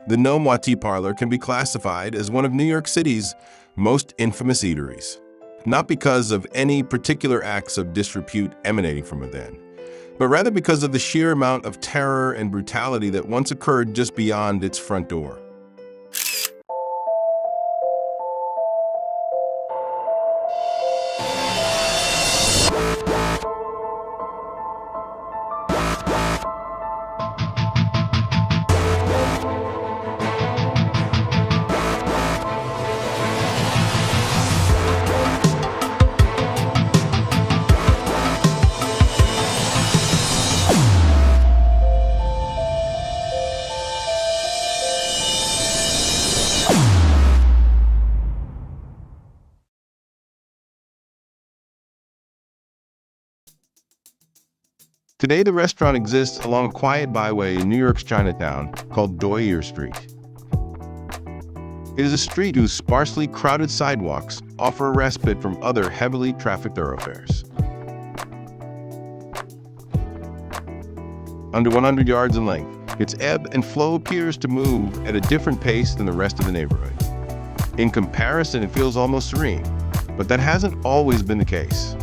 The Nom Wah Tea Parlor can be classified as one of New York City's most infamous eateries, not because of any particular acts of disrepute emanating from within, but rather because of the sheer amount of terror and brutality that once occurred just beyond its front door. Today, the restaurant exists along a quiet byway in New York's Chinatown called Eateries Street. It is a street whose sparsely crowded sidewalks offer a respite from other heavily trafficked thoroughfares. Under 100 yards in length, its ebb and flow appears to move at a different pace than the rest of the neighborhood. In comparison, it feels almost serene, but that hasn't always been the case.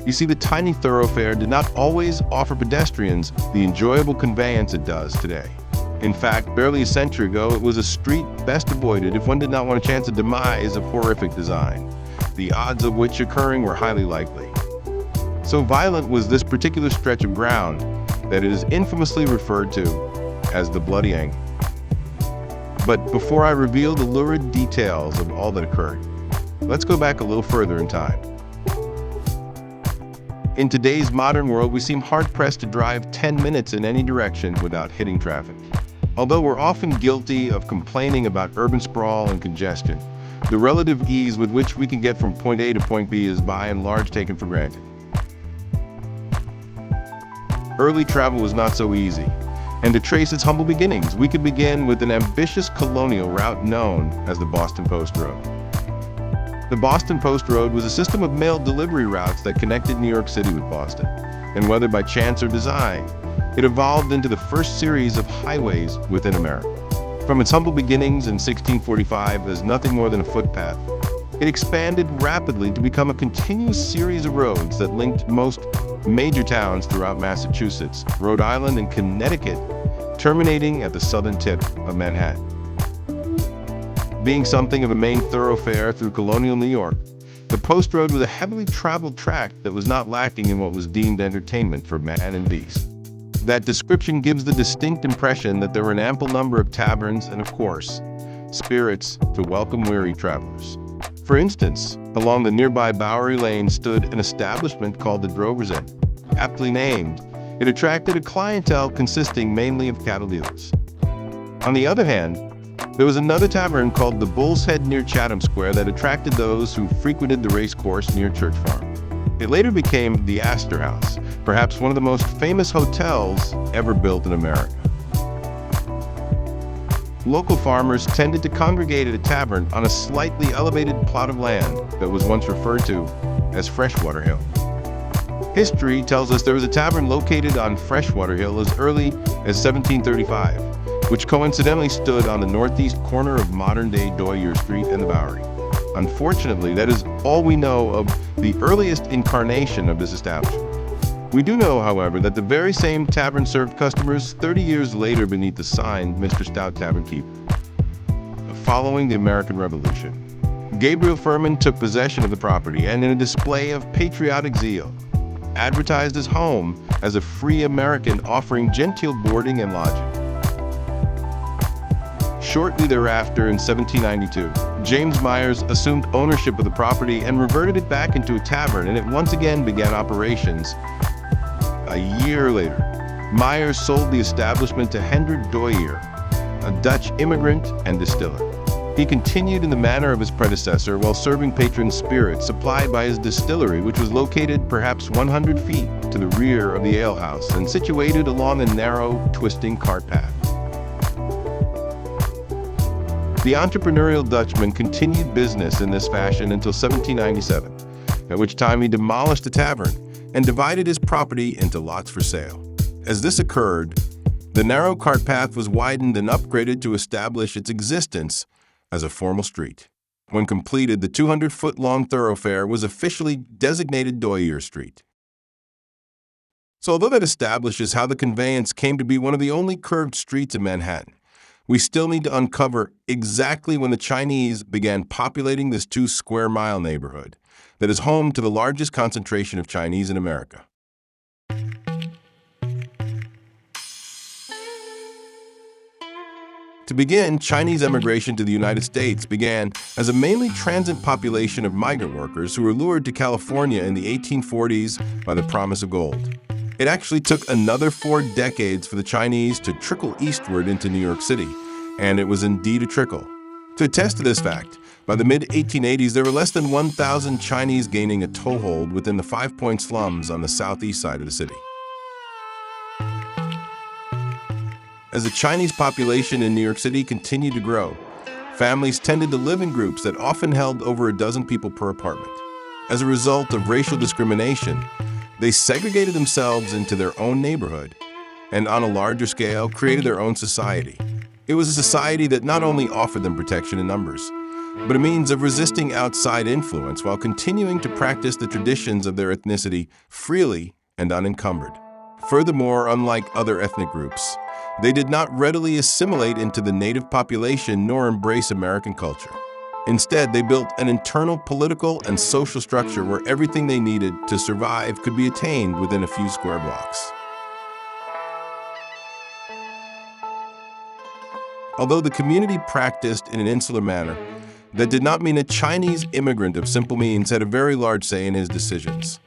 You see, the tiny thoroughfare did not always offer pedestrians the enjoyable conveyance it does today. In fact, barely a century ago, it was a street best avoided if one did not want to chance a demise of horrific design, the odds of which occurring were highly likely. So violent was this particular stretch of ground that it is infamously referred to as the bloodiest. But before I reveal the lurid details of all that occurred, let's go back a little further in time. In today's modern world, we seem hard-pressed to drive 10 minutes in any direction without hitting traffic. Although we're often guilty of complaining about urban sprawl and congestion, the relative ease with which we can get from point A to point B is by and large taken for granted. Early travel was not so easy, and to trace its humble beginnings, we could begin with an ambitious colonial route known as the Boston Post Road. The Boston Post Road was a system of mail delivery routes that connected New York City with Boston, and whether by chance or design, it evolved into the first series of highways within America. From its humble beginnings in 1645 as nothing more than a footpath, it expanded rapidly to become a continuous series of roads that linked most major towns throughout Massachusetts, Rhode Island, and Connecticut, terminating at the southern tip of Manhattan. Being something of a main thoroughfare through colonial New York, the Post Road was a heavily traveled tract that was not lacking in what was deemed entertainment for man and beast. That description gives the distinct impression that there were an ample number of taverns and, of course, spirits to welcome weary travelers. For instance, along the nearby Bowery Lane stood an establishment called the Drover's Inn. Aptly named, it attracted a clientele consisting mainly of cattle dealers. On the other hand, there was another tavern called the Bull's Head near Chatham Square that attracted those who frequented the race course near Church Farm. It later became the Astor House, perhaps one of the most famous hotels ever built in America. Local farmers tended to congregate at a tavern on a slightly elevated plot of land that was once referred to as Freshwater Hill. History tells us there was a tavern located on Freshwater Hill as early as 1735, which coincidentally stood on the northeast corner of modern-day Eateries Street and the Bowery. Unfortunately, that is all we know of the earliest incarnation of this establishment. We do know, however, that the very same tavern served customers 30 years later beneath the sign Mr. Stout Tavern Keeper. Following the American Revolution, Gabriel Furman took possession of the property and, in a display of patriotic zeal, advertised his home as a free American offering genteel boarding and lodging. Shortly thereafter, in 1792, James Myers assumed ownership of the property and reverted it back into a tavern, and it once again began operations. A year later, Myers sold the establishment to Hendrik Doyer, a Dutch immigrant and distiller. He continued in the manner of his predecessor while serving patrons spirits supplied by his distillery, which was located perhaps 100 feet to the rear of the alehouse and situated along a narrow, twisting cart path. The entrepreneurial Dutchman continued business in this fashion until 1797, at which time he demolished the tavern and divided his property into lots for sale. As this occurred, The narrow cart path was widened and upgraded to establish its existence as a formal street. When completed, the 200-foot-long thoroughfare was officially designated Doyer Street. So although that establishes how the conveyance came to be one of the only curved streets in Manhattan, we still need to uncover exactly when the Chinese began populating this 2-square-mile neighborhood that is home to the largest concentration of Chinese in America. To begin, Chinese emigration to the United States began as a mainly transient population of migrant workers who were lured to California in the 1840s by the promise of gold. It actually took another 4 decades for the Chinese to trickle eastward into New York City, and it was indeed a trickle. To attest to this fact, by the mid-1880s, there were less than 1,000 Chinese gaining a toehold within the 5 Point slums on the southeast side of the city. As the Chinese population in New York City continued to grow, families tended to live in groups that often held over a dozen people per apartment. As a result of racial discrimination, they segregated themselves into their own neighborhood and, on a larger scale, created their own society. It was a society that not only offered them protection in numbers, but a means of resisting outside influence while continuing to practice the traditions of their ethnicity freely and unencumbered. Furthermore, unlike other ethnic groups, they did not readily assimilate into the native population nor embrace American culture. Instead, they built an internal political and social structure where everything they needed to survive could be attained within a few square blocks. Although the community practiced in an insular manner, that did not mean a Chinese immigrant of simple means had a very large say in his decisions.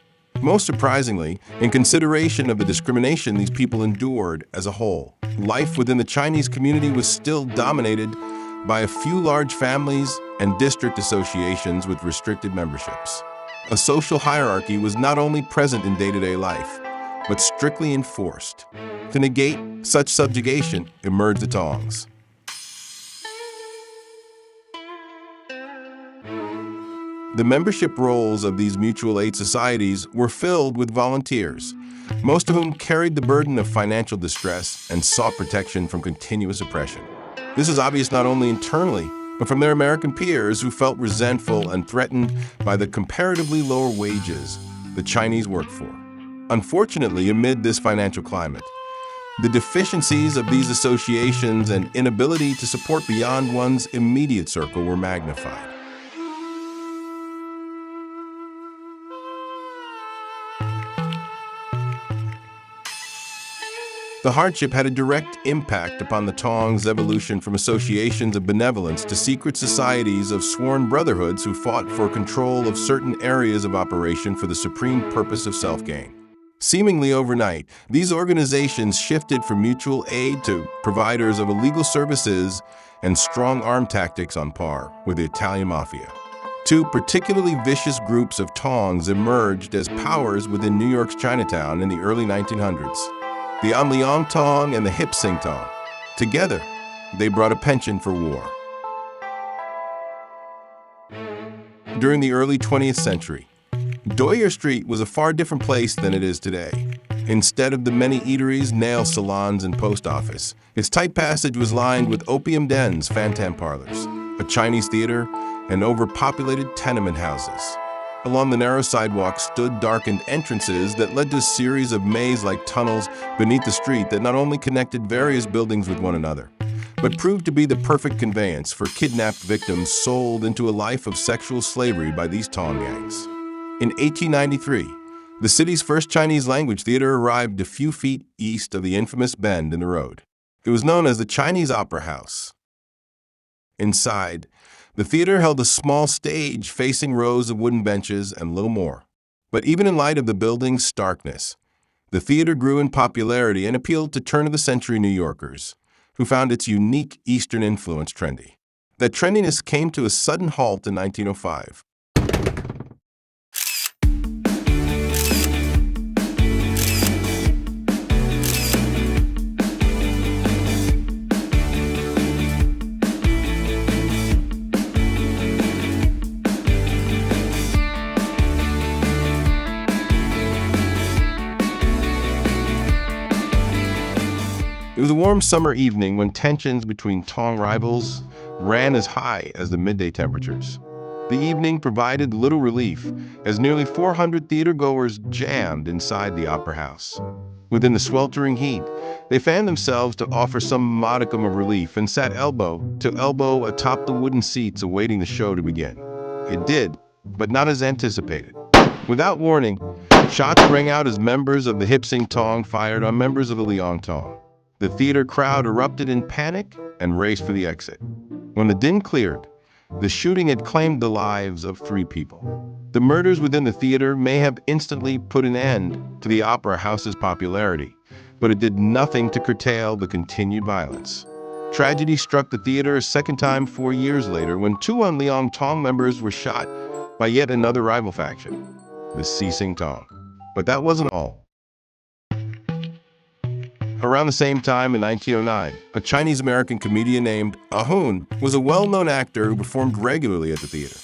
Most surprisingly, in consideration of the discrimination these people endured as a whole, life within the Chinese community was still dominated by a few large families and district associations with restricted memberships. A social hierarchy was not only present in day-to-day life, but strictly enforced. To negate such subjugation emerged the Tongs. The membership rolls of these mutual aid societies were filled with volunteers, most of whom carried the burden of financial distress and sought protection from continuous oppression. This is obvious not only internally, but from their American peers who felt resentful and threatened by the comparatively lower wages the Chinese worked for. Unfortunately, amid this financial climate, the deficiencies of these associations and inability to support beyond one's immediate circle were magnified. The hardship had a direct impact upon the Tongs' evolution from associations of benevolence to secret societies of sworn brotherhoods who fought for control of certain areas of operation for the supreme purpose of self-gain. Seemingly overnight, these organizations shifted from mutual aid to providers of illegal services and strong-arm tactics on par with the Italian mafia. 2 particularly vicious groups of Tongs emerged as powers within New York's Chinatown in the early 1900s. The An Leong Tong and the Hip Sing Tong. Together, they brought a penchant for war. During the early 20th century, Doyer Street was a far different place than it is today. Instead of the many eateries, nail salons, and post office, its tight passage was lined with opium dens, fantan parlors, a Chinese theater, and overpopulated tenement houses. Along the narrow sidewalks stood darkened entrances that led to a series of maze-like tunnels beneath the street that not only connected various buildings with one another, but proved to be the perfect conveyance for kidnapped victims sold into a life of sexual slavery by these Tong gangs. In 1893, the city's first Chinese-language theater arrived a few feet east of the infamous bend in the road. It was known as the Chinese Opera House. Inside, the theater held a small stage facing rows of wooden benches and little more. But even in light of the building's starkness, the theater grew in popularity and appealed to turn-of-the-century New Yorkers, who found its unique Eastern influence trendy. That trendiness came to a sudden halt in 1905. It was a warm summer evening when tensions between Tong rivals ran as high as the midday temperatures. The evening provided little relief, as nearly 400 theatergoers jammed inside the opera house. Within the sweltering heat, they fanned themselves to offer some modicum of relief and sat elbow to elbow atop the wooden seats awaiting the show to begin. It did, but not as anticipated. Without warning, shots rang out as members of the Hip Sing Tong fired on members of the Liang Tong. The theater crowd erupted in panic and raced for the exit. When the din cleared, the shooting had claimed the lives of 3 people. The murders within the theater may have instantly put an end to the opera house's popularity, but it did nothing to curtail the continued violence. Tragedy struck the theater a second time 4 years later when 2 Liang Tong members were shot by yet another rival faction, the Sing Tong. But that wasn't all. Around the same time in 1909, a Chinese-American comedian named Ahun was a well-known actor who performed regularly at the theater.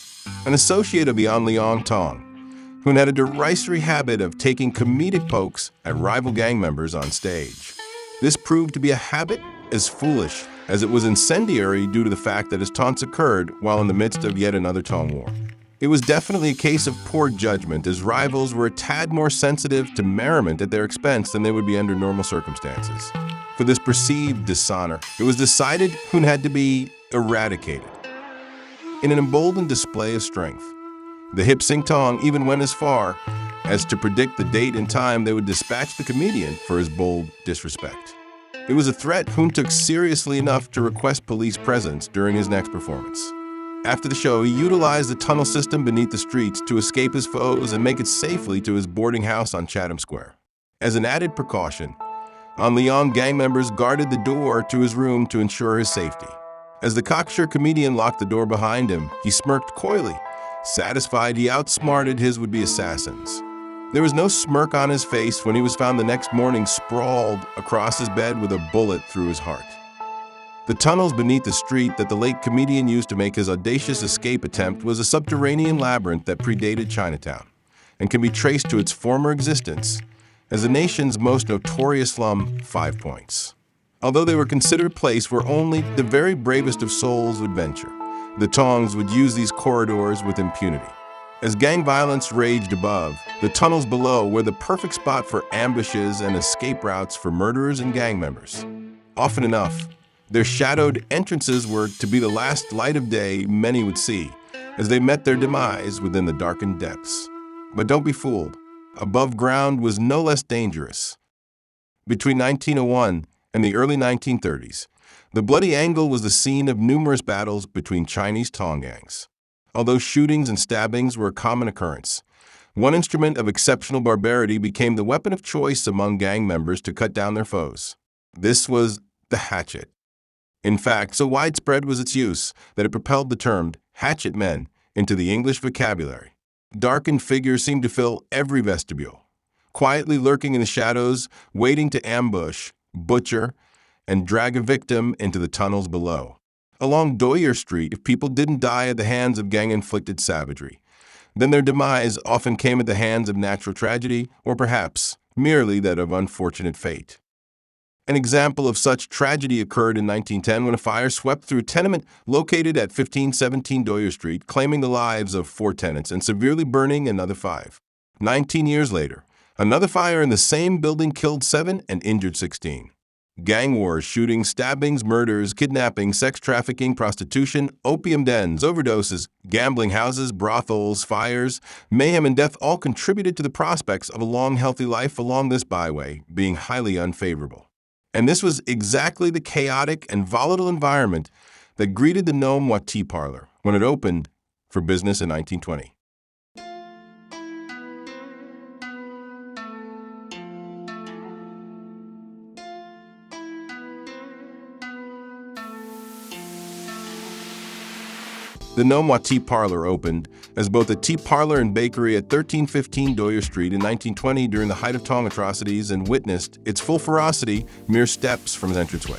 An associate of the Liang Tong, who had a derisory habit of taking comedic pokes at rival gang members on stage. This proved to be a habit as foolish as it was incendiary due to the fact that his taunts occurred while in the midst of yet another Tong war. It was definitely a case of poor judgment, as rivals were a tad more sensitive to merriment at their expense than they would be under normal circumstances. For this perceived dishonor, it was decided Hun had to be eradicated. In an emboldened display of strength, the Hip Sing Tong even went as far as to predict the date and time they would dispatch the comedian for his bold disrespect. It was a threat Hun took seriously enough to request police presence during his next performance. After the show, he utilized the tunnel system beneath the streets to escape his foes and make it safely to his boarding house on Chatham Square. As an added precaution, Liang gang members guarded the door to his room to ensure his safety. As the cocksure comedian locked the door behind him, he smirked coyly, satisfied he outsmarted his would-be assassins. There was no smirk on his face when he was found the next morning sprawled across his bed with a bullet through his heart. The tunnels beneath the street that the late comedian used to make his audacious escape attempt was a subterranean labyrinth that predated Chinatown and can be traced to its former existence as the nation's most notorious slum, 5 Points. Although they were considered a place where only the very bravest of souls would venture, the Tongs would use these corridors with impunity. As gang violence raged above, the tunnels below were the perfect spot for ambushes and escape routes for murderers and gang members. Often enough, their shadowed entrances were to be the last light of day many would see as they met their demise within the darkened depths. But don't be fooled. Above ground was no less dangerous. Between 1901 and the early 1930s, the Bloody Angle was the scene of numerous battles between Chinese Tong gangs. Although shootings and stabbings were a common occurrence, one instrument of exceptional barbarity became the weapon of choice among gang members to cut down their foes. This was the hatchet. In fact, so widespread was its use that it propelled the term hatchet men into the English vocabulary. Darkened figures seemed to fill every vestibule, quietly lurking in the shadows, waiting to ambush, butcher, and drag a victim into the tunnels below. Along Doyer Street, if people didn't die at the hands of gang-inflicted savagery, then their demise often came at the hands of natural tragedy or perhaps merely that of unfortunate fate. An example of such tragedy occurred in 1910 when a fire swept through a tenement located at 1517 Doyer Street, claiming the lives of 4 tenants and severely burning another 5. 19 years later, another fire in the same building killed 7 and injured 16. Gang wars, shootings, stabbings, murders, kidnapping, sex trafficking, prostitution, opium dens, overdoses, gambling houses, brothels, fires, mayhem, and death all contributed to the prospects of a long, healthy life along this byway being highly unfavorable. And this was exactly the chaotic and volatile environment that greeted the Nom Wah Tea Parlor when it opened for business in 1920. The Nom Wah Tea Parlor opened as both a tea parlor and bakery at 1315 Doyer Street in 1920 during the height of Tong atrocities and witnessed its full ferocity mere steps from its entranceway.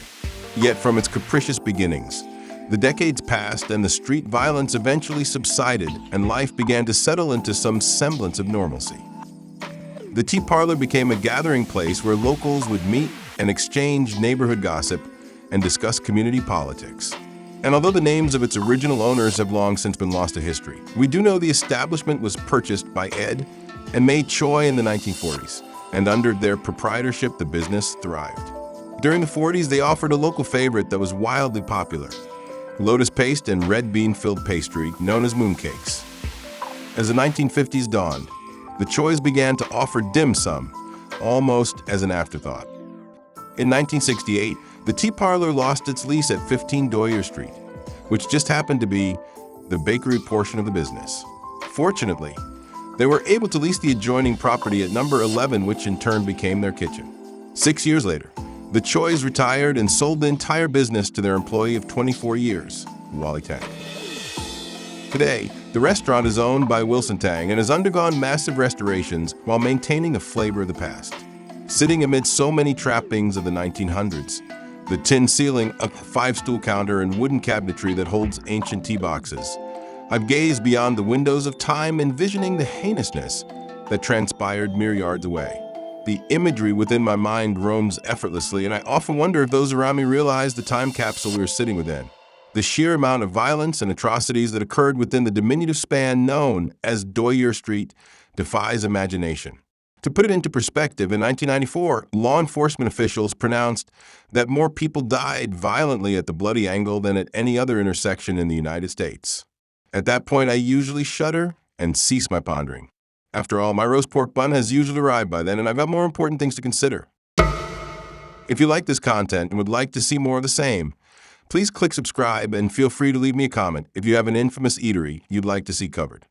Yet from its capricious beginnings, the decades passed and the street violence eventually subsided and life began to settle into some semblance of normalcy. The tea parlor became a gathering place where locals would meet, and exchange neighborhood gossip and discuss community politics. And although the names of its original owners have long since been lost to history, we do know the establishment was purchased by Ed and May Choi in the 1940s, and under their proprietorship, the business thrived. During the 40s, they offered a local favorite that was wildly popular: lotus paste and red bean-filled pastry known as mooncakes. As the 1950s dawned, the Chois began to offer dim sum, almost as an afterthought. In 1968, the tea parlor lost its lease at 15 Doyer Street, which just happened to be the bakery portion of the business. Fortunately, they were able to lease the adjoining property at number 11, which in turn became their kitchen. 6 years later, the Chois retired and sold the entire business to their employee of 24 years, Wally Tang. Today, the restaurant is owned by Wilson Tang and has undergone massive restorations while maintaining the flavor of the past. Sitting amid so many trappings of the 1900s, the tin ceiling, a 5-stool counter, and wooden cabinetry that holds ancient tea boxes, I've gazed beyond the windows of time, envisioning the heinousness that transpired mere yards away. The imagery within my mind roams effortlessly, and I often wonder if those around me realize the time capsule we are sitting within. The sheer amount of violence and atrocities that occurred within the diminutive span known as Doyer Street defies imagination. To put it into perspective, in 1994, law enforcement officials pronounced that more people died violently at the Bloody Angle than at any other intersection in the United States. At that point, I usually shudder and cease my pondering. After all, my roast pork bun has usually arrived by then, and I've got more important things to consider. If you like this content and would like to see more of the same, please click subscribe and feel free to leave me a comment if you have an infamous eatery you'd like to see covered.